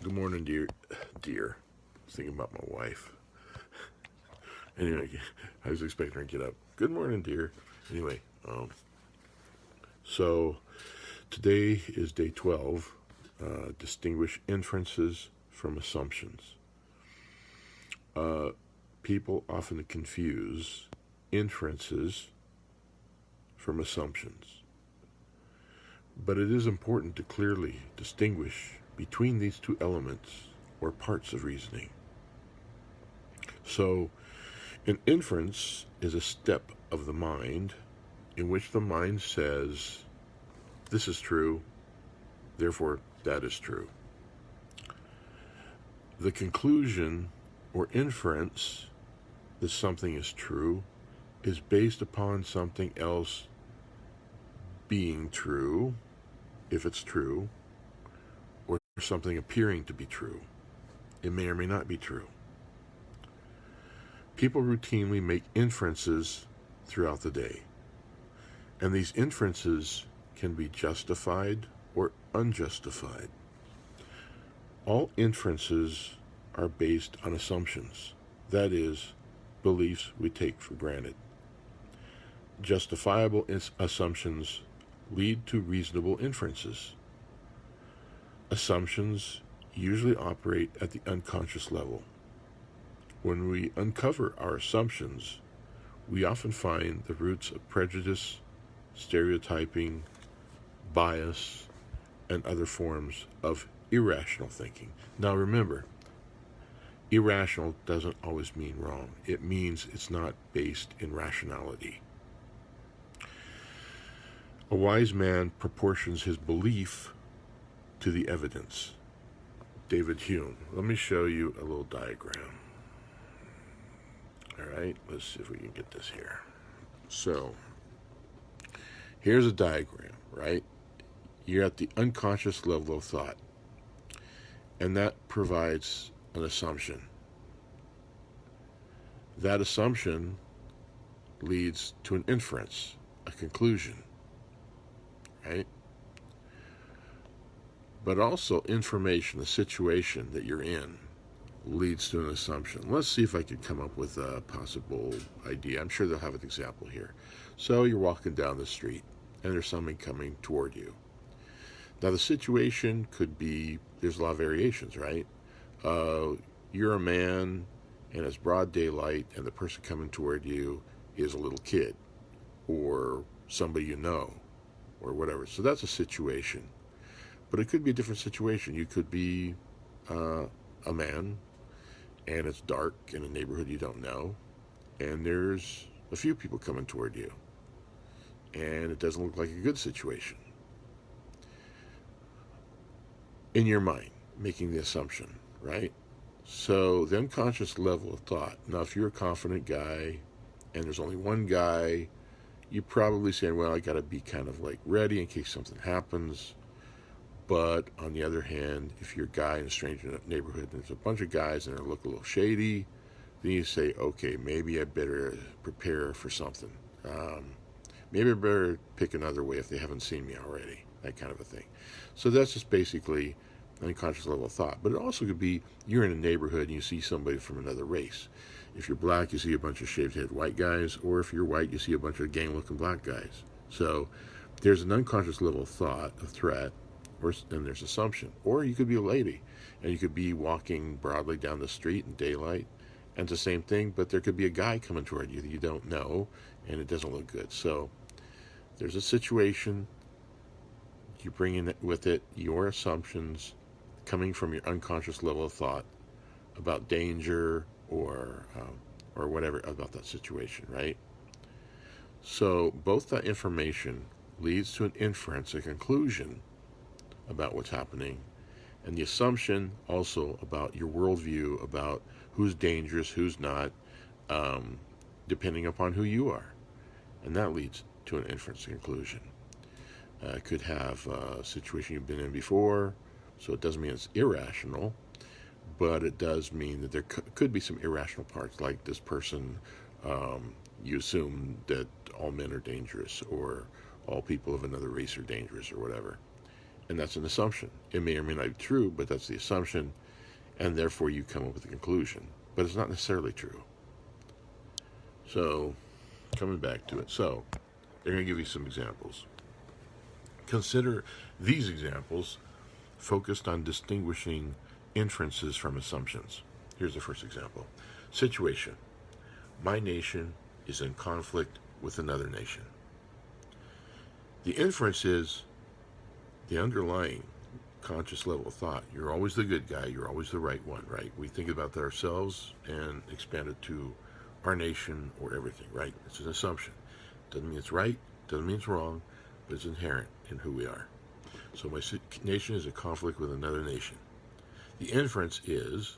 Good morning, dear. Dear. I was thinking about my wife. Anyway, I was expecting her to get up. Good morning, dear. Anyway, so today is day 12. Distinguish inferences from assumptions. People often confuse inferences from assumptions. But it is important to clearly distinguish between these two elements or parts of reasoning. So, an inference is a step of the mind in which the mind says, this is true, therefore that is true. The conclusion or inference that something is true is based upon something else being true, if it's true, or something appearing to be true. It may or may not be true. People routinely make inferences throughout the day, and these inferences can be justified or unjustified. All inferences are based on assumptions, that is, beliefs we take for granted. Justifiable assumptions lead to reasonable inferences. Assumptions usually operate at the unconscious level. When we uncover our assumptions, we often find the roots of prejudice, stereotyping, bias, and other forms of irrational thinking. Now remember, irrational doesn't always mean wrong. It means it's not based in rationality. A wise man proportions his belief to the evidence. David Hume. Let me show you a little diagram. All right, let's see if we can get this here. So, here's a diagram, right? You're at the unconscious level of thought, and that provides an assumption. That assumption leads to an inference, a conclusion, right? But also information, the situation that you're in, leads to an assumption. Let's see if I could come up with a possible idea. I'm sure they'll have an example here. So you're walking down the street, and there's something coming toward you. Now the situation could be, there's a lot of variations, right? You're a man, and it's broad daylight, and the person coming toward you is a little kid, or somebody you know, or whatever. So that's a situation. But it could be a different situation. You could be a man, and it's dark in a neighborhood you don't know, and there's a few people coming toward you, and it doesn't look like a good situation. In your mind, making the assumption, right? So the unconscious level of thought. Now, if you're a confident guy, and there's only one guy, you're probably saying, well, I got to be kind of like ready in case something happens. But on the other hand, if you're a guy in a strange neighborhood and there's a bunch of guys and they look a little shady, then you say, okay, maybe I better prepare for something. Maybe I better pick another way if they haven't seen me already, that kind of a thing. So that's just basically an unconscious level of thought. But it also could be you're in a neighborhood and you see somebody from another race. If you're black, you see a bunch of shaved-head white guys, or if you're white, you see a bunch of gang-looking black guys. So there's an unconscious level of thought, of threat, and there's assumption. Or you could be a lady, and you could be walking broadly down the street in daylight, and it's the same thing, but there could be a guy coming toward you that you don't know, and it doesn't look good. So there's a situation, you bring in with it your assumptions coming from your unconscious level of thought about danger or whatever about that situation, right? So both that information leads to an inference, a conclusion about what's happening, and the assumption also about your worldview, about who's dangerous, who's not, depending upon who you are. And that leads to an inference conclusion. It could have a situation you've been in before, so it doesn't mean it's irrational, but it does mean that there could be some irrational parts, like this person, you assume that all men are dangerous, or all people of another race are dangerous, or whatever. And that's an assumption. It may or may not be true, but that's the assumption, and therefore you come up with a conclusion. But it's not necessarily true. So, coming back to it. So, they're going to give you some examples. Consider these examples focused on distinguishing inferences from assumptions. Here's the first example. Situation. My nation is in conflict with another nation. The inference is the underlying conscious level of thought. You're always the good guy. You're always the right one, right? We think about that ourselves and expand it to our nation or everything, right? It's an assumption. Doesn't mean it's right, doesn't mean it's wrong, but it's inherent in who we are. So my nation is in conflict with another nation. The inference is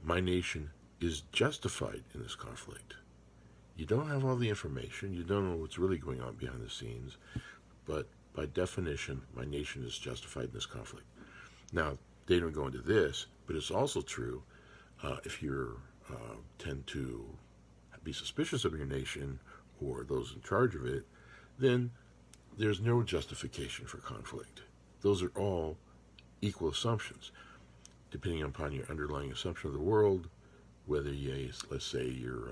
my nation is justified in this conflict. You don't have all the information. You don't know what's really going on behind the scenes. But by definition, my nation is justified in this conflict. Now, they don't go into this, but it's also true if you tend to be suspicious of your nation or those in charge of it, then there's no justification for conflict. Those are all equal assumptions, depending upon your underlying assumption of the world, whether let's say you're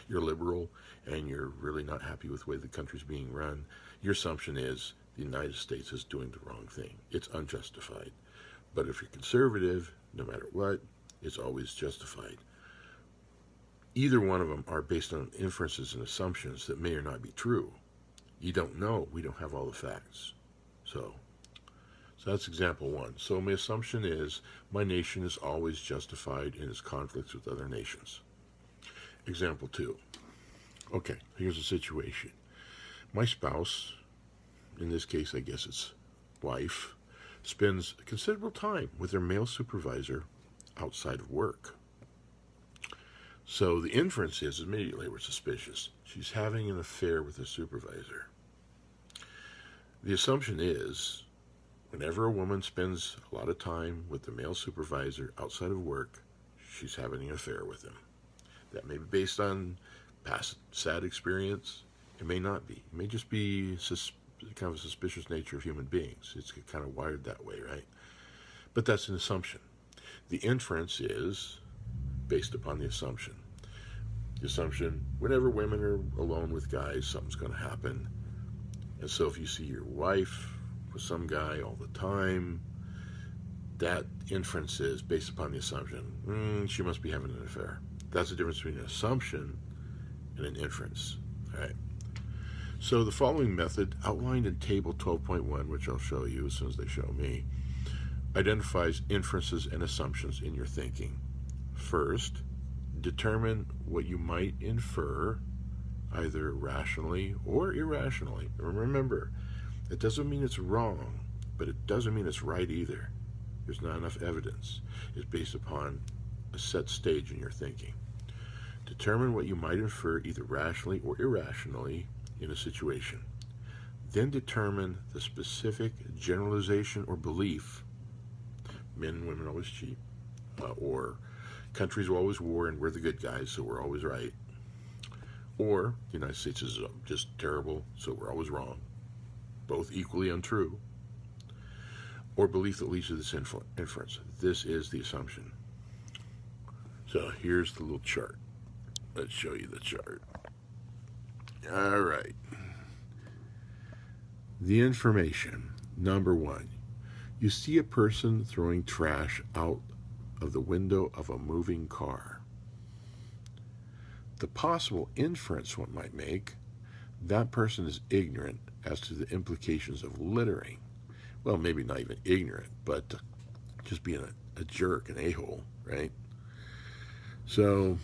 liberal and you're really not happy with the way the country's being run. Your assumption is the United States is doing the wrong thing. It's unjustified. But if you're conservative, no matter what, it's always justified. Either one of them are based on inferences and assumptions that may or not be true. You don't know. We don't have all the facts. So that's example one. So my assumption is my nation is always justified in its conflicts with other nations. Example two. Okay, here's a situation. My spouse, in this case I guess it's wife, spends considerable time with her male supervisor outside of work. So the inference is immediately we're suspicious. She's having an affair with her supervisor. The assumption is whenever a woman spends a lot of time with the male supervisor outside of work, she's having an affair with him. That may be based on past sad experience. It may not be. It may just be kind of a suspicious nature of human beings. It's kind of wired that way, right? But that's an assumption. The inference is based upon the assumption. The assumption, whenever women are alone with guys, something's going to happen. And so if you see your wife with some guy all the time, that inference is based upon the assumption, she must be having an affair. That's the difference between an assumption and an inference. All right. So the following method, outlined in Table 12.1, which I'll show you as soon as they show me, identifies inferences and assumptions in your thinking. First, determine what you might infer, either rationally or irrationally. Remember, it doesn't mean it's wrong, but it doesn't mean it's right either. There's not enough evidence. It's based upon a set stage in your thinking. Determine what you might infer either rationally or irrationally in a situation. Then determine the specific generalization or belief. Men and women always cheat, or countries are always war and we're the good guys, so we're always right. Or the United States is just terrible, so we're always wrong. Both equally untrue. Or belief that leads to this inference. This is the assumption. So here's the little chart. Let's show you the chart. All right. The information. Number one, you see a person throwing trash out of the window of a moving car. The possible inference one might make, that person is ignorant as to the implications of littering. Well, maybe not even ignorant, but just being a jerk, an a-hole, right? So,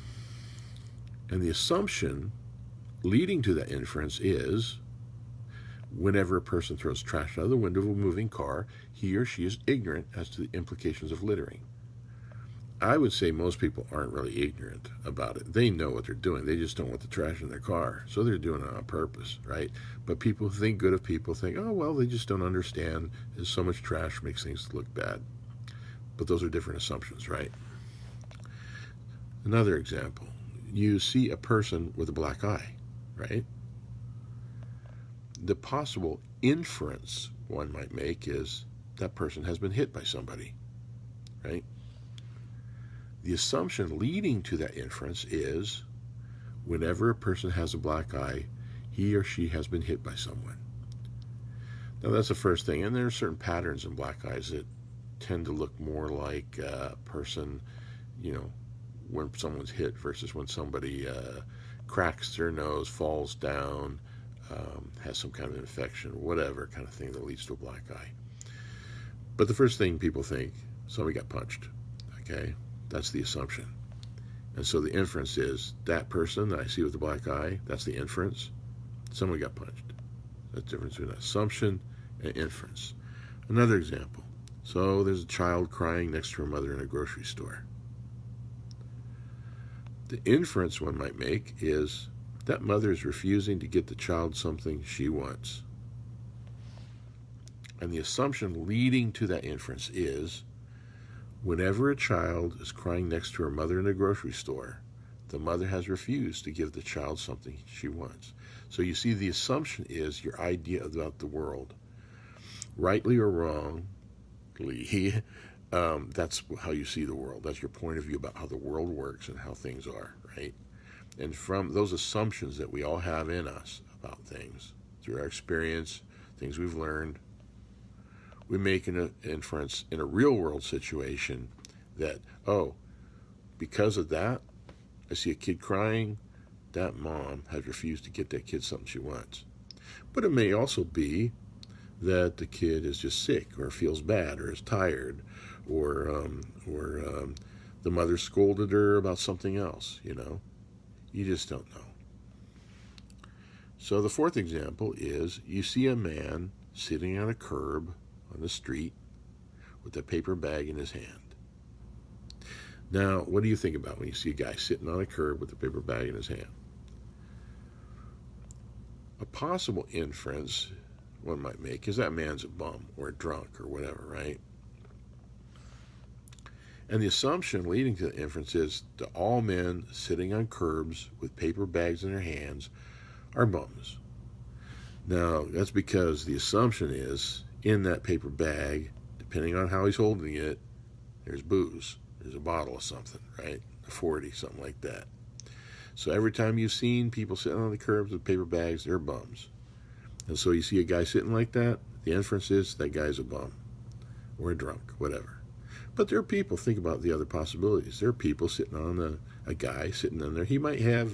and the assumption leading to that inference is whenever a person throws trash out of the window of a moving car, he or she is ignorant as to the implications of littering. I would say most people aren't really ignorant about it. They know what they're doing. They just don't want the trash in their car. So they're doing it on purpose, right? But people who think good of people think, oh, well, they just don't understand. There's so much trash makes things look bad. But those are different assumptions, right? Another example. You see a person with a black eye, right? The possible inference one might make is that person has been hit by somebody, right? The assumption leading to that inference is whenever a person has a black eye, he or she has been hit by someone. Now, that's the first thing. And there are certain patterns in black eyes that tend to look more like a person, when someone's hit versus when somebody cracks their nose, falls down, has some kind of infection, whatever kind of thing that leads to a black eye. But the first thing people think, somebody got punched. Okay? That's the assumption. And so the inference is that person that I see with the black eye, that's the inference. Someone got punched. That's the difference between assumption and inference. Another example. So there's a child crying next to her mother in a grocery store. The inference one might make is that mother is refusing to get the child something she wants. And the assumption leading to that inference is whenever a child is crying next to her mother in a grocery store, the mother has refused to give the child something she wants. So you see, the assumption is your idea about the world. Rightly or wrongly, that's how you see the world. That's your point of view about how the world works and how things are, right? And from those assumptions that we all have in us about things, through our experience, things we've learned, we make an inference in a real world situation that, oh, because of that, I see a kid crying, that mom has refused to get that kid something she wants. But it may also be that the kid is just sick or feels bad or is tired or the mother scolded her about something else, You just don't know. So the fourth example is you see a man sitting on a curb on the street with a paper bag in his hand. Now, what do you think about when you see a guy sitting on a curb with a paper bag in his hand? A possible inference one might make is that man's a bum or a drunk or whatever, right? And the assumption leading to the inference is that all men sitting on curbs with paper bags in their hands are bums. Now, that's because the assumption is in that paper bag, depending on how he's holding it, there's booze. There's a bottle of something, right? A 40, something like that. So every time you've seen people sitting on the curbs with paper bags, they're bums. And so you see a guy sitting like that, the inference is that guy's a bum or a drunk, whatever. But there are people, think about the other possibilities. There are people sitting on a guy sitting on there. He might have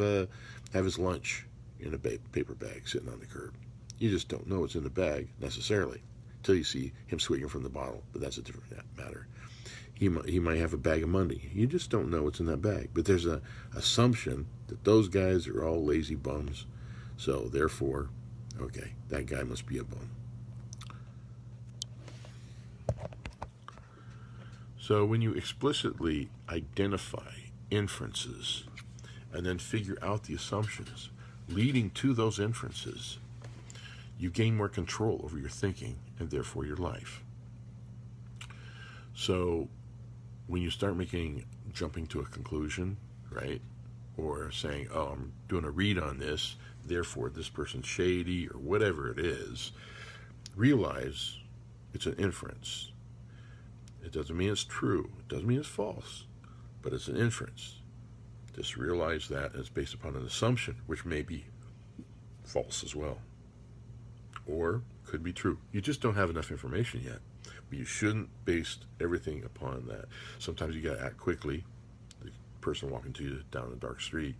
his lunch in a paper bag sitting on the curb. You just don't know what's in the bag necessarily until you see him swinging from the bottle, but that's a different matter. He might have a bag of money. You just don't know what's in that bag. But there's an assumption that those guys are all lazy bums. So therefore, okay, that guy must be a bum. So when you explicitly identify inferences and then figure out the assumptions leading to those inferences, you gain more control over your thinking and therefore your life. So when you start jumping to a conclusion, right? Or saying, oh, I'm doing a read on this, therefore this person's shady or whatever it is, realize it's an inference. It doesn't mean it's true. It doesn't mean it's false, but it's an inference. Just realize that it's based upon an assumption, which may be false as well, or could be true. You just don't have enough information yet. But you shouldn't base everything upon that. Sometimes you got to act quickly, the person walking to you down a dark street,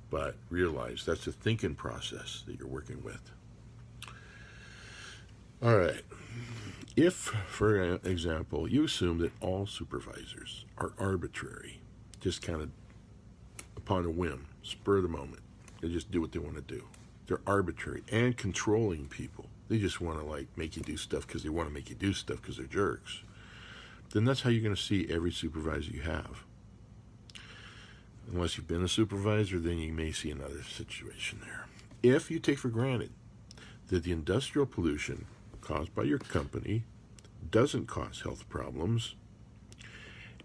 but realize that's a thinking process that you're working with. All right. If, for example, you assume that all supervisors are arbitrary, just kind of upon a whim, spur of the moment, they just do what they want to do. They're arbitrary and controlling people. They just want to make you do stuff because they want to make you do stuff because they're jerks. Then that's how you're going to see every supervisor you have. Unless you've been a supervisor, then you may see another situation there. If you take for granted that the industrial pollution caused by your company doesn't cause health problems,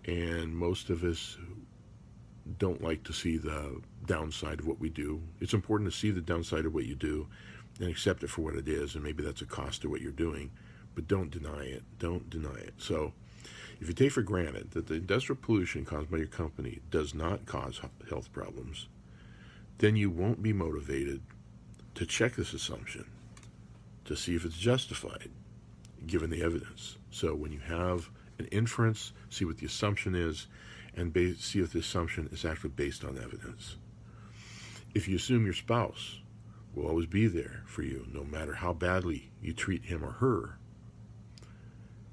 and most of us don't like to see the downside of what we do. It's important to see the downside of what you do and accept it for what it is, and maybe that's a cost of what you're doing. but don't deny it. Don't deny it. So if you take for granted that the industrial pollution caused by your company does not cause health problems, then you won't be motivated to check this assumption to see if it's justified given the evidence. So when you have an inference, see what the assumption is, and see if the assumption is actually based on evidence. If you assume your spouse will always be there for you, no matter how badly you treat him or her,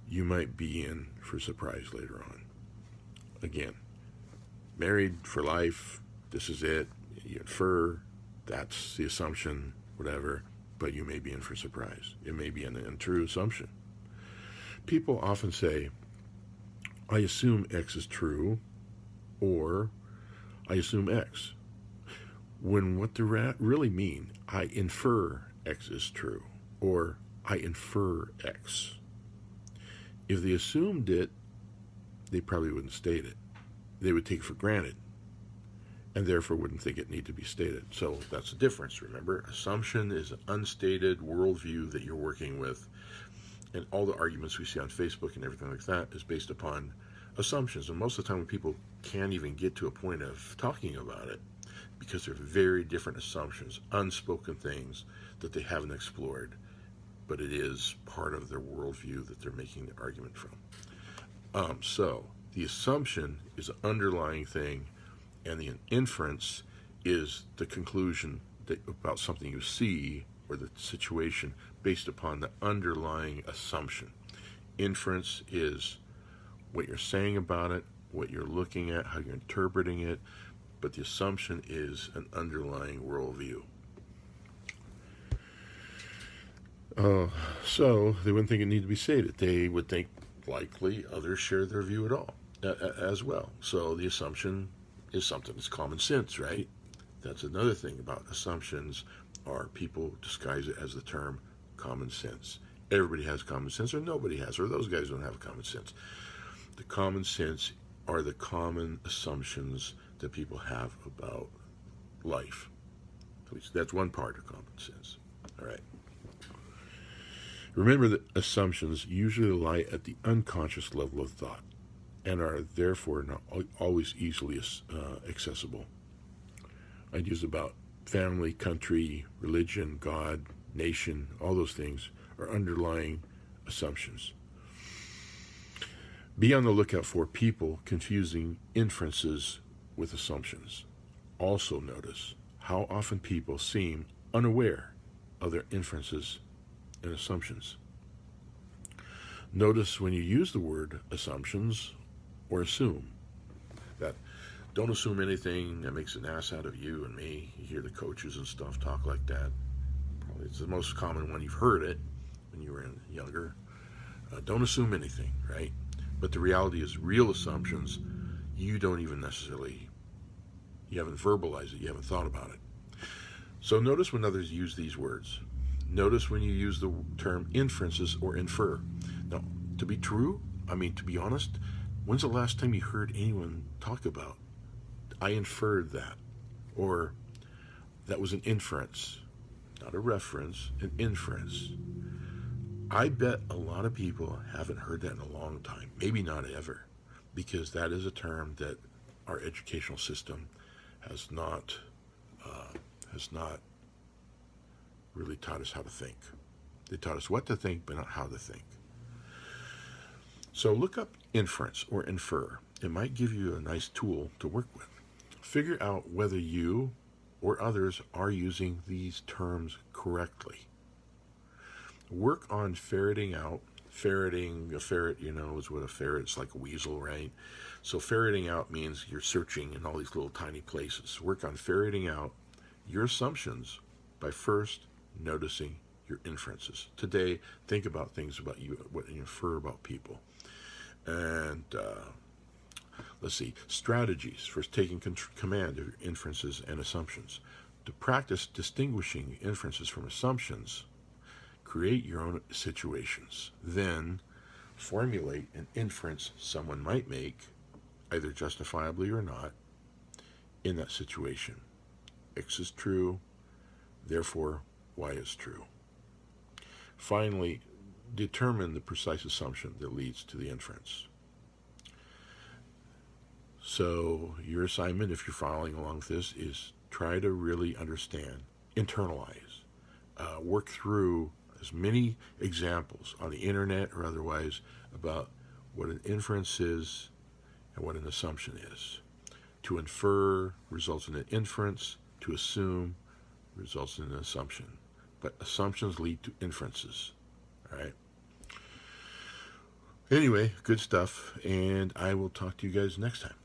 you might be in for a surprise later on. Again, married for life, this is it. You infer, that's the assumption, whatever, but you may be in for a surprise. It may be an untrue assumption. People often say, I assume X is true, or I assume X, when what they really mean, I infer X is true, or I infer X. If they assumed it, they probably wouldn't state it. They would take it for granted, and therefore wouldn't think it needed to be stated. So that's the difference, remember? Assumption is an unstated worldview that you're working with, and all the arguments we see on Facebook and everything like that is based upon assumptions. And most of the time when people can't even get to a point of talking about it, because they're very different assumptions, unspoken things that they haven't explored, but it is part of their worldview that they're making the argument from. So the assumption is an underlying thing, and the inference is the conclusion about something you see or the situation based upon the underlying assumption. Inference is what you're saying about it, what you're looking at, how you're interpreting it, but the assumption is an underlying worldview. So they wouldn't think it needed to be stated. They would think likely others share their view at all, as well. So the assumption is something that's common sense, right? That's another thing about assumptions, are people disguise it as the term common sense. Everybody has common sense, or nobody has, or those guys don't have common sense. The common sense are the common assumptions that people have about life. At least that's one part of common sense. All right. Remember that assumptions usually lie at the unconscious level of thought and are therefore not always easily accessible. Ideas about family, country, religion, God, nation, all those things are underlying assumptions. Be on the lookout for people confusing inferences with assumptions. Also notice how often people seem unaware of their inferences and assumptions. Notice when you use the word assumptions or assume that don't assume anything that makes an ass out of you and me. You hear the coaches and stuff talk like that. Probably it's the most common one. You've heard it when you were younger. Don't assume anything, right? But the reality is real assumptions, you don't even necessarily, you haven't verbalized it, you haven't thought about it. So notice when others use these words. Notice when you use the term inferences or infer. Now, to be honest, when's the last time you heard anyone talk about, I inferred that, or that was an inference, not a reference, an inference. I bet a lot of people haven't heard that in a long time, maybe not ever, because that is a term that our educational system has not really taught us how to think. They taught us what to think, but not how to think. So look up inference or infer. It might give you a nice tool to work with. Figure out whether you or others are using these terms correctly. Work on ferreting out. Ferreting, a ferret, is what a ferret's like, a weasel, right? So ferreting out means you're searching in all these little tiny places. Work on ferreting out your assumptions by first noticing your inferences. Today, think about things about you, what you infer about people. And let's see, strategies for taking command of your inferences and assumptions. To practice distinguishing inferences from assumptions, create your own situations. Then formulate an inference someone might make, either justifiably or not, in that situation. X is true, therefore Y is true. Finally, determine the precise assumption that leads to the inference. So your assignment, if you're following along with this, is try to really understand, internalize, work through as many examples on the internet or otherwise about what an inference is and what an assumption is. To infer results in an inference, to assume results in an assumption. But assumptions lead to inferences. All right? Anyway, good stuff, and I will talk to you guys next time.